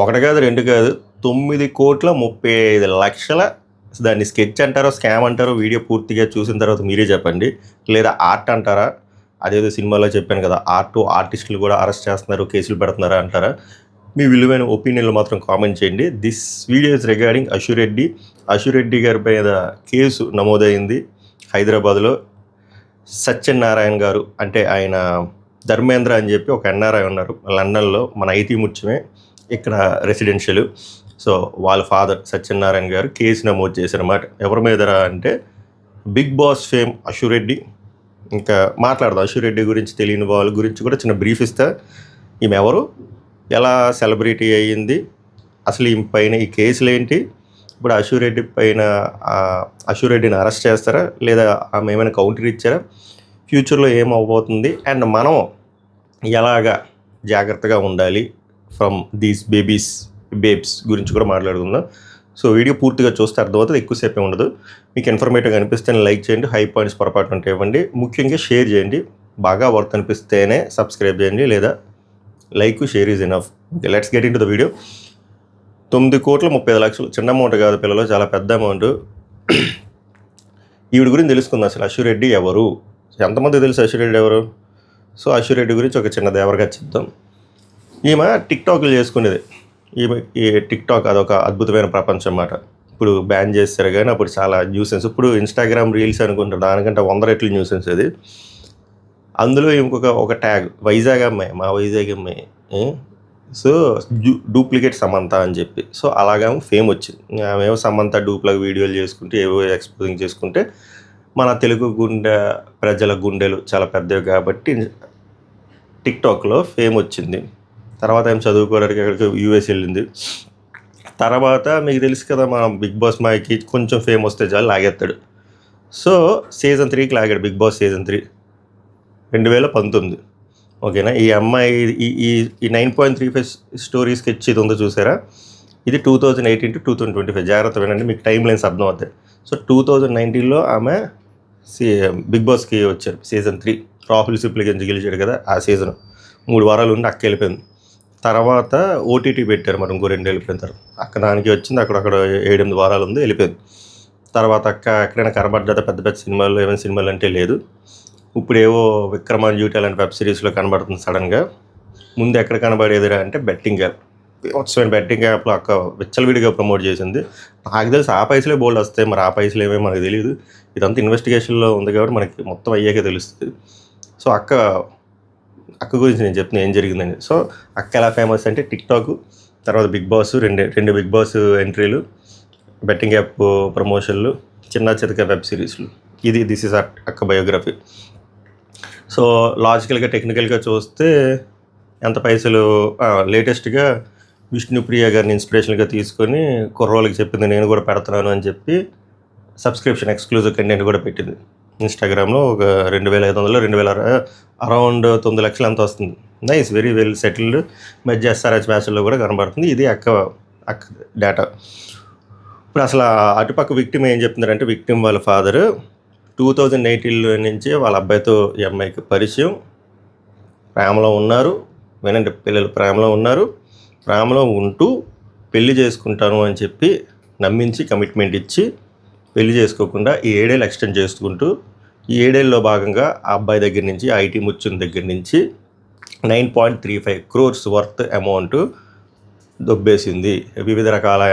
ఒకటి కాదు, 2 కాదు, 9,35,00,000 దాన్ని స్కెచ్ అంటారో, స్కామ్ అంటారో, వీడియో పూర్తిగా చూసిన తర్వాత మీరే చెప్పండి. లేదా ఆర్ట్ అంటారా? అదేదో సినిమాలో చెప్పాను కదా, ఆర్టిస్టులు కూడా అరెస్ట్ చేస్తున్నారు, కేసులు పెడుతున్నారా అంటారా? మీ విలువైన ఒపీనియన్లు మాత్రం కామెంట్ చేయండి. This video is regarding Ashu Reddy. Ashu Reddy గారి మీద కేసు నమోదైంది హైదరాబాద్లో. సత్యనారాయణ గారు, అంటే ఆయన ధర్మేంద్ర అని చెప్పి ఒక ఎన్ఆర్ఐ ఉన్నారు లండన్లో, మన ఐటీ ముత్యమే, ఇక్కడ రెసిడెన్షియల్. సో వాళ్ళ ఫాదర్ సత్యనారాయణ గారు కేసు నమోదు చేశారన్నమాట. ఎవరి మీదరా అంటే బిగ్ బాస్ ఫేమ్ అశురెడ్డి. ఇంకా మాట్లాడదాం అశురెడ్డి గురించి, తెలియని వాళ్ళ గురించి కూడా చిన్న బ్రీఫ్ ఇస్తా. ఈమె ఎవరు, ఎలా సెలబ్రిటీ అయ్యింది, అసలు ఈమె పైన ఈ కేసులు ఏంటి, ఇప్పుడు అశురెడ్డి పైన అశురెడ్డిని అరెస్ట్ చేస్తారా, లేదా ఆమె ఏమైనా కౌంటర్ ఇచ్చారా, ఫ్యూచర్లో ఏమవబోతుంది, అండ్ మనం ఎలాగా జాగ్రత్తగా ఉండాలి ఫ్రమ్ దీస్ బేబ్స్ గురించి కూడా మాట్లాడుకుందాం. సో వీడియో పూర్తిగా చూస్తే అర్థమవుతుంది, ఎక్కువసేపే ఉండదు. మీకు ఇన్ఫర్మేటివ్గా అనిపిస్తేనే లైక్ చేయండి, హై పాయింట్స్ పొరపాటు ఉంటే ఇవ్వండి, ముఖ్యంగా షేర్ చేయండి. బాగా వర్త్ అనిపిస్తేనే సబ్స్క్రైబ్ చేయండి, లేదా like share is enough. Okay, let's get in to the video. 9,35,00,000 చిన్న అమౌంట్ కాదు పిల్లలు, చాలా పెద్ద అమౌంట్. ఈవిడ గురించి తెలుసుకుందాం. అసలు అశురెడ్డి ఎవరు, ఎంతమంది తెలుసు అశురెడ్డి ఎవరు? సో అశురెడ్డి గురించి ఒక చిన్న దేవరగా చెప్తాం. ఈమె టిక్టాక్లు చేసుకునేది. ఈ టిక్టాక్ అదొక అద్భుతమైన ప్రపంచం అన్నమాట. ఇప్పుడు బ్యాన్ చేస్తారు కానీ అప్పుడు చాలా న్యూసెన్స్. ఇప్పుడు ఇన్స్టాగ్రామ్ రీల్స్ అనుకుంటారు, దానికంటే 100 రెట్లు న్యూసెన్స్ అది. అందులో ఇంకొక ట్యాగ్, వైజాగ్ అమ్మాయి, మా వైజాగ్ అమ్మాయి, సో డూప్లికేట్ సమంత అని చెప్పి. సో అలాగా ఫేమ్ వచ్చింది. ఆమెమో సమంత డూప్లాగా వీడియోలు చేసుకుంటే, ఏవో ఎక్స్పోజింగ్ చేసుకుంటే, మన తెలుగు ప్రజల గుండెలు చాలా పెద్దవి కాబట్టి టిక్టాక్లో ఫేమ్ వచ్చింది. తర్వాత ఏం చదువుకోవడానికి అక్కడికి యూఎస్ వెళ్ళింది. తర్వాత మీకు తెలుసు కదా, మన బిగ్ బాస్ మాయకి కొంచెం ఫేమ్ వస్తే చాలు లాగేస్తాడు. సో సీజన్ 3కి లాగాడు, బిగ్ బాస్ సీజన్ 3 2019. ఓకేనా. ఈ అమ్మాయి ఈ 9.35 స్టోరీ స్కెచ్ ఇది ఉందో చూసారా, ఇది 2018 to 2025. జాగ్రత్త వినండి, మీకు టైం లైన్స్ అర్థం అవుతాయి. సో 2019లో ఆమె బిగ్ బాస్కి వచ్చారు సీజన్ 3. రాహుల్ సిప్లిగంజ్ గెలిచాడు కదా, ఆ సీజన్ 3 వారాలు ఉండి అక్క వెళ్ళిపోయింది. తర్వాత ఓటీటీ పెట్టారు, మరి ఇంకో 2 వెళ్ళిపోయిన తర్వాత అక్క దానికి వచ్చింది. అక్కడ 7-8 వారాలు ఉంది, వెళ్ళిపోయింది. తర్వాత అక్క ఎక్కడైనా కనబడ్డా పెద్ద పెద్ద సినిమాల్లో, ఏమైనా సినిమాలు అంటే లేదు. ఇప్పుడు ఏవో విక్రమాన్ అలాంటి వెబ్ సిరీస్లో కనబడుతుంది సడన్గా. ముందు ఎక్కడ కనబడేదిరా అంటే బెట్టింగ్ యాప్, వచ్చమైన బెట్టింగ్ యాప్లో అక్క విచ్చలవిడిగా ప్రమోట్ చేసింది. నాకు తెలిసి ఆ పైసలే బోల్డ్ వస్తాయి, మరి ఆ పైసలు ఏమేమి మనకు తెలియదు. ఇదంతా ఇన్వెస్టిగేషన్లో ఉంది కాబట్టి మనకి మొత్తం అయ్యాకే తెలుస్తుంది. సో అక్క గురించి నేను చెప్తున్నా ఏం జరిగిందని. సో అక్క ఎలా ఫేమస్ అంటే టిక్టాక్, తర్వాత బిగ్ బాస్, రెండు బిగ్ బాస్ ఎంట్రీలు, బెట్టింగ్ యాప్ ప్రమోషన్లు, చిన్న చితక వెబ్ సిరీస్లు. దిస్ ఇస్ అక్క బయోగ్రఫీ. సో లాజికల్గా టెక్నికల్గా చూస్తే ఎంత పైసలు, లేటెస్ట్గా విష్ణుప్రియ గారిని ఇన్స్పిరేషన్గా తీసుకొని కుర్రోళ్ళకి చెప్పింది, నేను కూడా పెడుతున్నాను అని చెప్పి సబ్స్క్రిప్షన్ ఎక్స్క్లూజివ్ కంటెంట్ కూడా పెట్టింది ఇన్స్టాగ్రామ్లో. ఒక 2,500 అరౌండ్ 9 లక్షలు అంత వస్తుంది. Nice, very well settled. మధ్య ఎస్ఆర్హెచ్ మ్యాచ్ల్లో కూడా కనబడుతుంది. ఇది అక్క డేటా. ఇప్పుడు అసలు అటుపక్క విక్టిమ్ ఏం చెప్తున్నారంటే, విక్టిమ్ వాళ్ళ ఫాదర్ 2018 నుంచి వాళ్ళ అబ్బాయితో ఈ అమ్మాయికి పరిచయం, ప్రేమలో ఉన్నారు. వినండి, పిల్లలు ప్రేమలో ఉన్నారు. ప్రేమలో ఉంటూ పెళ్లి చేసుకుంటాను అని చెప్పి నమ్మించి కమిట్మెంట్ ఇచ్చి పెళ్లి చేసుకోకుండా ఈ 7 ఏళ్ళు ఎక్స్టెండ్ చేసుకుంటూ, ఈ 7 ఏళ్ళలో భాగంగా ఆ అబ్బాయి దగ్గర నుంచి, ఐటీ ముచ్చుని దగ్గర నుంచి 9.35 crores వర్త్ అమౌంట్ దొబ్బేసింది. వివిధ రకాల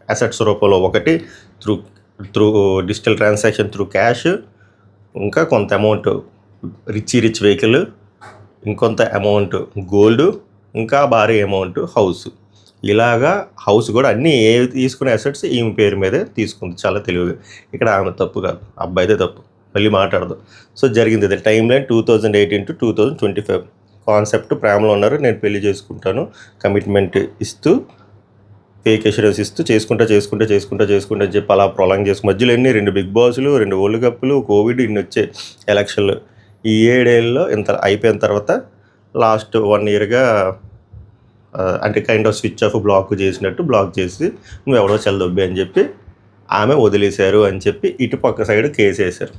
అసెట్స్ రూపంలో, ఒకటి through digital transaction, through cash, ఇంకా కొంత అమౌంట్ రిచ్ వెహికల్, ఇంకొంత అమౌంట్ గోల్డ్, ఇంకా భారీ అమౌంట్ హౌస్. ఇలాగా హౌస్ కూడా అన్నీ తీసుకునే అసెట్స్ ఈమె పేరు మీదే తీసుకుంది, చాలా తెలివిగా. ఇక్కడ ఆమె తప్పు కాదు, అబ్బాయిదే తప్పు. మళ్ళీ మాట్లాడదు. సో జరిగింది ఇది. Time line 2018 to 2025. కాన్సెప్ట్, ప్రేమలో ఉన్నారు, నేను పెళ్లి చేసుకుంటాను, కమిట్మెంట్ ఇస్తూ, ఫేక్ అష్యూరెన్స్ ఇస్తూ, చేసుకుంటా అని చెప్పి అలా ప్రొలాంగ్ చేసుకు, మధ్యలో 2 బిగ్ బాస్లు, 2 వరల్డ్ కప్లు, కోవిడ్, ఇన్ని వచ్చే ఎలక్షన్లు. ఈ 7 ఏళ్ళలో ఇంత అయిపోయిన తర్వాత లాస్ట్ 1 ఇయర్గా అంటే kind of switch off, block చేసి నువ్వు ఎవడో చెల్లదొబ్బి అని చెప్పి ఆమె వదిలేశారు అని చెప్పి ఇటుపక్క సైడ్ కేసు వేశారు,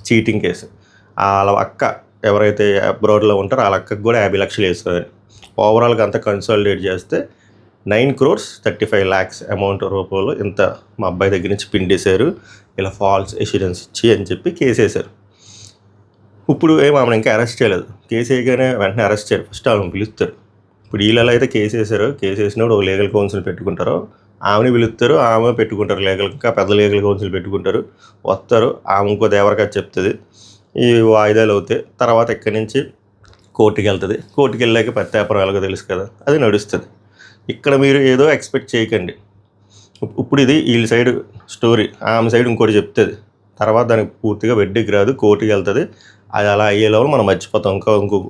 చీటింగ్ కేసు. వాళ్ళ అక్క ఎవరైతే అబ్రాడ్లో ఉంటారో వాళ్ళ అక్కకు కూడా 50 లక్షలు వేసుకోవాలి. ఓవరాల్గా అంతా కన్సాలిడేట్ చేస్తే 9,35,00,000 అమౌంట్ రూపంలో ఇంత మా అబ్బాయి దగ్గర నుంచి పిండేశారు, ఇలా ఫాల్స్ ఎష్యూరెన్స్ ఇచ్చి అని చెప్పి కేసు వేశారు. ఇప్పుడు ఆమెను ఇంకా అరెస్ట్ చేయలేదు. కేసు వేయగానే వెంటనే అరెస్ట్ చేయరు, ఫస్ట్ ఆమెను పిలుస్తారు. ఇప్పుడు వీళ్ళు అయితే కేసు వేసారో, కేసు వేసినప్పుడు ఒక లీగల్ కౌన్సిల్ పెట్టుకుంటారో, ఆమెని పిలుస్తారు, ఆమె పెట్టుకుంటారు లీగల్, ఇంకా పెద్ద లీగల్ కౌన్సిల్ పెట్టుకుంటారు, వస్తారు, ఆమె ఇంకో దేవరకథ చెప్తుంది, ఈ వాయిదాలు అవుతాయి, తర్వాత ఇక్కడి నుంచి కోర్టుకి వెళ్తుంది. కోర్టుకి వెళ్ళాక ప్రత్యాపరం ఎలాగో తెలుసు కదా, అది నడుస్తుంది. ఇక్కడ మీరు ఏదో ఎక్స్పెక్ట్ చేయకండి. ఇప్పుడు ఇది వీళ్ళ సైడ్ స్టోరీ, ఆమె సైడ్ ఇంకోటి చెప్తుంది, తర్వాత దానికి పూర్తిగా వెడ్డికి రాదు, కోర్టుకి వెళ్తుంది. అది అలా అయ్యే లెవెల్ మనం మర్చిపోతాం.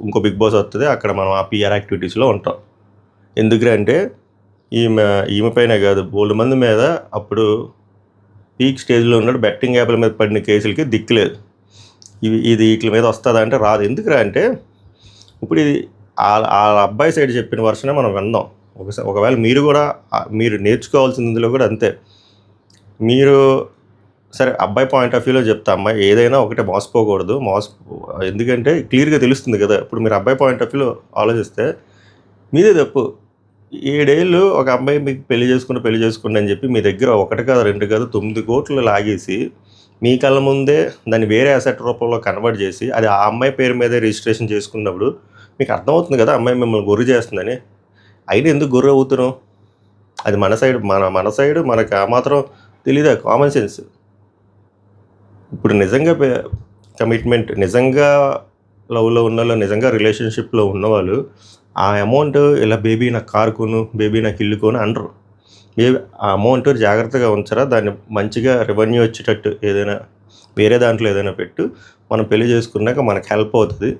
ఇంకో బిగ్ బాస్ వస్తుంది, అక్కడ మనం ఆ పిఆర్ యాక్టివిటీస్లో ఉంటాం. ఎందుకంటే ఈమె పైన కాదు, బోల్డ్ మంది మీద అప్పుడు పీక్ స్టేజ్లో ఉన్నాడు, బెట్టింగ్ యాప్ల మీద పడిన కేసులకి దిక్కులేదు. ఇది వీటి మీద వస్తుందా అంటే రాదు. ఎందుకురా అంటే ఇప్పుడు ఇది ఆ అబ్బాయి సైడ్ చెప్పిన వర్షనే మనం విందాం. ఒకవేళ మీరు నేర్చుకోవాల్సింది ఇందులో కూడా అంతే. మీరు సరే అబ్బాయి పాయింట్ ఆఫ్ వ్యూలో చెప్తా, అమ్మాయి ఏదైనా ఒకటే మోసపోకూడదు, ఎందుకంటే క్లియర్గా తెలుస్తుంది కదా. ఇప్పుడు మీరు అబ్బాయి పాయింట్ ఆఫ్ వ్యూలో ఆలోచిస్తే మీదే తప్పు. 7 ఏళ్ళు ఒక అమ్మాయి మీకు పెళ్లి చేసుకోండి అని చెప్పి మీ దగ్గర 1 కాదు 2 కాదు 9 కోట్లు లాగేసి మీ కళ్ళ ముందే దాన్ని వేరే అసెట్ రూపంలో కన్వర్ట్ చేసి అది ఆ అమ్మాయి పేరు మీదే రిజిస్ట్రేషన్ చేసుకున్నప్పుడు మీకు అర్థమవుతుంది కదా అమ్మాయి మిమ్మల్ని గొర్రె చేస్తుందని. అయినా ఎందుకు గొర్రె అవుతున్నాం? అది మన సైడ్ మనకు ఆ మాత్రం తెలీదా కామన్ సెన్స్? ఇప్పుడు నిజంగా కమిట్మెంట్, నిజంగా లవ్లో ఉన్న వాళ్ళు, నిజంగా రిలేషన్షిప్లో ఉన్నవాళ్ళు ఆ అమౌంట్ ఇలా బేబీ నాకు కారు కొను, బేబీ నాకు ఇల్లు కొను అనరు. ఆ అమౌంట్ జాగ్రత్తగా ఉంచరా, దాన్ని మంచిగా రెవెన్యూ వచ్చేటట్టు ఏదైనా వేరే దాంట్లో ఏదైనా పెట్టు, మనం పెళ్లి చేసుకున్నాక మనకు హెల్ప్ అవుతుంది,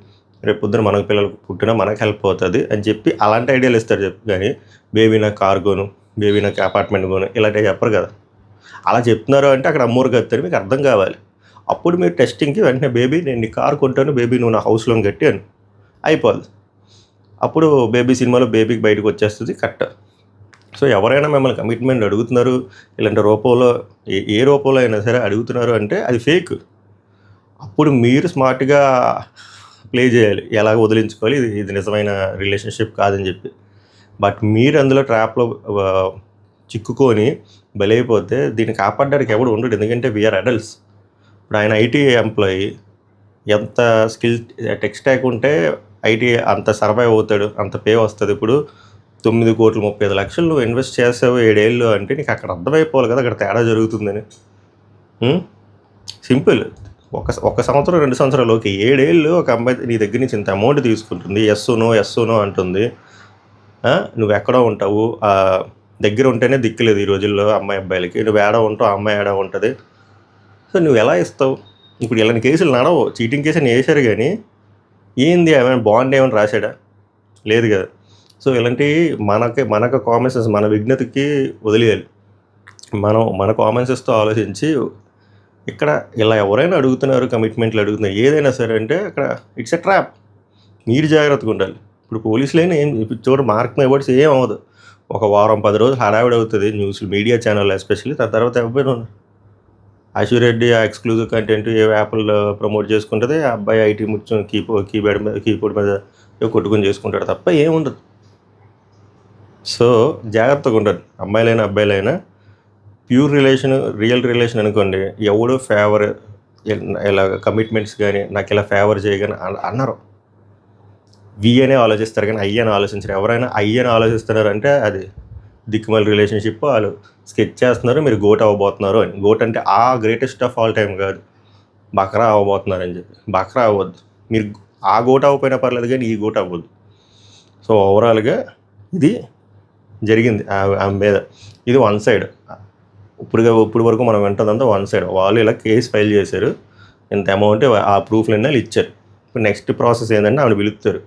రేపు పొద్దున మనకు పిల్లలు పుట్టినా మనకు హెల్ప్ అవుతుంది అని చెప్పి అలాంటి ఐడియాలు ఇస్తారు చెప్పి. కానీ బేబీ నాకు కారు కొను, బేబీ నాకు అపార్ట్మెంట్ కొను ఇలాంటివి చెప్పరు కదా. అలా చెప్తున్నారు అంటే అక్కడ అమ్మూరు కత్తారు, మీకు అర్థం కావాలి. అప్పుడు మీరు టెస్టింగ్కి వెంటనే బేబీ నేను నీ కారు కొంటాను, బేబీ నువ్వు నా హౌస్ లోన్ కట్టి అని అయిపోదు. అప్పుడు బేబీ సినిమాలో బేబీకి బయటకు వచ్చేస్తుంది కట్ట. సో ఎవరైనా మిమ్మల్ని కమిట్మెంట్ అడుగుతున్నారు ఇలాంటి రూపంలో, ఏ రూపంలో అయినా సరే అడుగుతున్నారు అంటే అది ఫేక్. అప్పుడు మీరు స్మార్ట్గా ప్లే చేయాలి, ఎలాగ వదిలించుకోవాలి, ఇది నిజమైన రిలేషన్షిప్ కాదని చెప్పి. బట్ మీరు అందులో ట్రాప్లో చిక్కుకొని బలైపోతే దీన్ని కాపాడడానికి ఎవడు ఉండడు. ఎందుకంటే వీఆర్ అడల్ట్స్. ఇప్పుడు ఆయన ఐటీ ఎంప్లాయీ, ఎంత స్కిల్ టెక్ స్టాక్ ఉంటే ఐటీ అంత సర్వైవ్ అవుతాడు, అంత పే వస్తుంది. ఇప్పుడు 9,35,00,000 నువ్వు ఇన్వెస్ట్ చేసావు 7 ఏళ్ళు అంటే నీకు అక్కడ అర్థమైపోవాలి కదా అక్కడ తేడా జరుగుతుందని. సింపుల్. ఒక సంవత్సరం 2 సంవత్సరాలకి 7 ఏళ్ళు ఒక అమ్మాయి నీ దగ్గర నుంచి ఇంత అమౌంట్ తీసుకుంటుంది, ఎస్ నో అంటుంది. నువ్వు ఎక్కడో ఉంటావు, దగ్గర ఉంటేనే దిక్కులేదు ఈ రోజుల్లో అమ్మాయి అబ్బాయిలకి. నువ్వు ఏడా ఉంటావు, అమ్మాయి ఏడా ఉంటుంది. సో నువ్వు ఎలా ఇస్తావు? ఇప్పుడు ఇలాంటి కేసులు నడవు. చీటింగ్ కేసు అని వేశారు కానీ ఏంది ఏమైనా బాండ్ ఏమైనా రాశాడా? లేదు కదా. సో ఇలాంటివి మనకు కామన్ సెన్స్, మన విజ్ఞతకి వదిలేయాలి. మన కామన్ సెన్స్తో ఆలోచించి ఇక్కడ ఇలా ఎవరైనా అడుగుతున్నారు, కమిట్మెంట్లు అడుగుతున్నారు, ఏదైనా సరే అంటే అక్కడ ఇట్స్ ఎ ట్రాప్. మీరు జాగ్రత్తగా ఉండాలి. ఇప్పుడు పోలీసులైనా చూడ మార్క్ మై వర్డ్స్ ఏం అవ్వదు. ఒక వారం 10 రోజులు హడావిడి అవుతుంది న్యూస్లు, మీడియా ఛానల్ ఎస్పెషల్లీ. దాని తర్వాత ఎవరు అశ్విరెడ్డి ఆ ఎక్స్క్లూజివ్ కంటెంట్ ఏ యాప్లో ప్రమోట్ చేసుకుంటుంది, ఆ అబ్బాయి ఐటీ ముఖ్యం కీబోర్డ్ మీద కొట్టుకొని చేసుకుంటాడు తప్ప ఏముండదు. సో జాగ్రత్తగా ఉండదు. అమ్మాయిలైనా అబ్బాయిలైనా ప్యూర్ రిలేషన్, రియల్ రిలేషన్ అనుకోండి, ఎవడో ఫేవర్ ఇలా కమిట్మెంట్స్ కానీ నాకు ఇలా ఫేవర్ చేయగానే అన్నారు. వి అనే ఆలోచిస్తారు కానీ ఐ అని ఆలోచించారు. ఎవరైనా ఐ అని ఆలోచిస్తున్నారంటే అది దిక్కుమల్ రిలేషన్షిప్, వాళ్ళు స్కెచ్ చేస్తున్నారు, మీరు గోట్ అవ్వబోతున్నారు అని. గోట్ అంటే ఆ గ్రేటెస్ట్ ఆఫ్ ఆల్ టైం కాదు, బక్రా అవ్వబోతున్నారు అని చెప్పి. బక్రా అవ్వద్దు. మీరు ఆ గోట్ అవ్వకపోయినా పర్లేదు కానీ ఈ గోట్ అవ్వద్దు. సో ఓవరాల్గా ఇది జరిగింది ఆమె మీద. ఇది వన్ సైడ్. ఇప్పుడు వరకు మనం వింటుందంతా వన్ సైడ్. వాళ్ళు ఇలా కేసు ఫైల్ చేశారు, ఇంత అమౌంట్ ఆ ప్రూఫ్లన్నీ వాళ్ళు ఇచ్చారు. ఇప్పుడు నెక్స్ట్ ప్రాసెస్ ఏంటంటే ఆమెను పిలుస్తారు.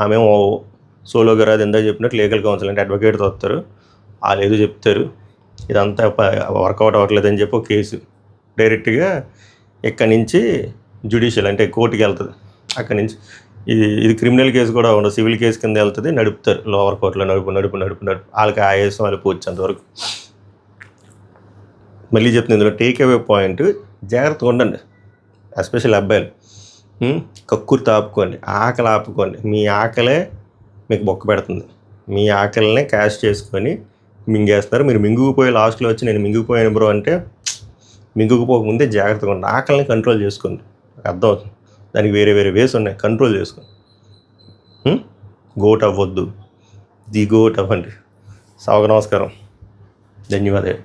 ఆమె సోలోగా రాదు, ఎందా చెప్పినట్టు లీగల్ కౌన్సిల్ అంటే అడ్వకేట్తో వస్తారు, వాళ్ళు ఏదో చెప్తారు, ఇదంతా వర్కౌట్ అవ్వట్లేదని చెప్పి ఒక కేసు డైరెక్ట్గా ఇక్కడి నుంచి జ్యుడిషియల్ అంటే కోర్టుకి వెళ్తుంది. అక్కడి నుంచి ఇది క్రిమినల్ కేసు కూడా ఉండదు, సివిల్ కేసు కింద వెళ్తుంది, నడుపుతారు లోవర్ కోర్టులో. నడుపు వాళ్ళకి ఆయాసం వాళ్ళు పోచేంతవరకు. మళ్ళీ చెప్తుంది ఇందులో టేక్ అవే పాయింట్, జాగ్రత్తగా ఉండండి. ఎస్పెషల్ అబ్బాయిలు కక్కుర్తి ఆపుకోండి, ఆకలి ఆపుకోండి. మీ ఆకలే మీకు బొక్క పెడుతుంది. మీ ఆకలినే క్యాష్ చేసుకొని మింగేస్తున్నారు. మీరు మింగుకుపోయి లాస్ట్లో వచ్చి నేను మింగుకుపోయాను బ్రో అంటే మింగుకుపోకముందే జాగ్రత్తగా ఉండండి. ఆకలిని కంట్రోల్ చేసుకోండి. అర్థమవుతుంది. దానికి వేరే వేరే వేస్ ఉన్నాయి, కంట్రోల్ చేసుకోండి. గోట్ అవ్వద్దు, ది గోట్ అవ్వండి. సవగ నమస్కారం, ధన్యవాదాలు.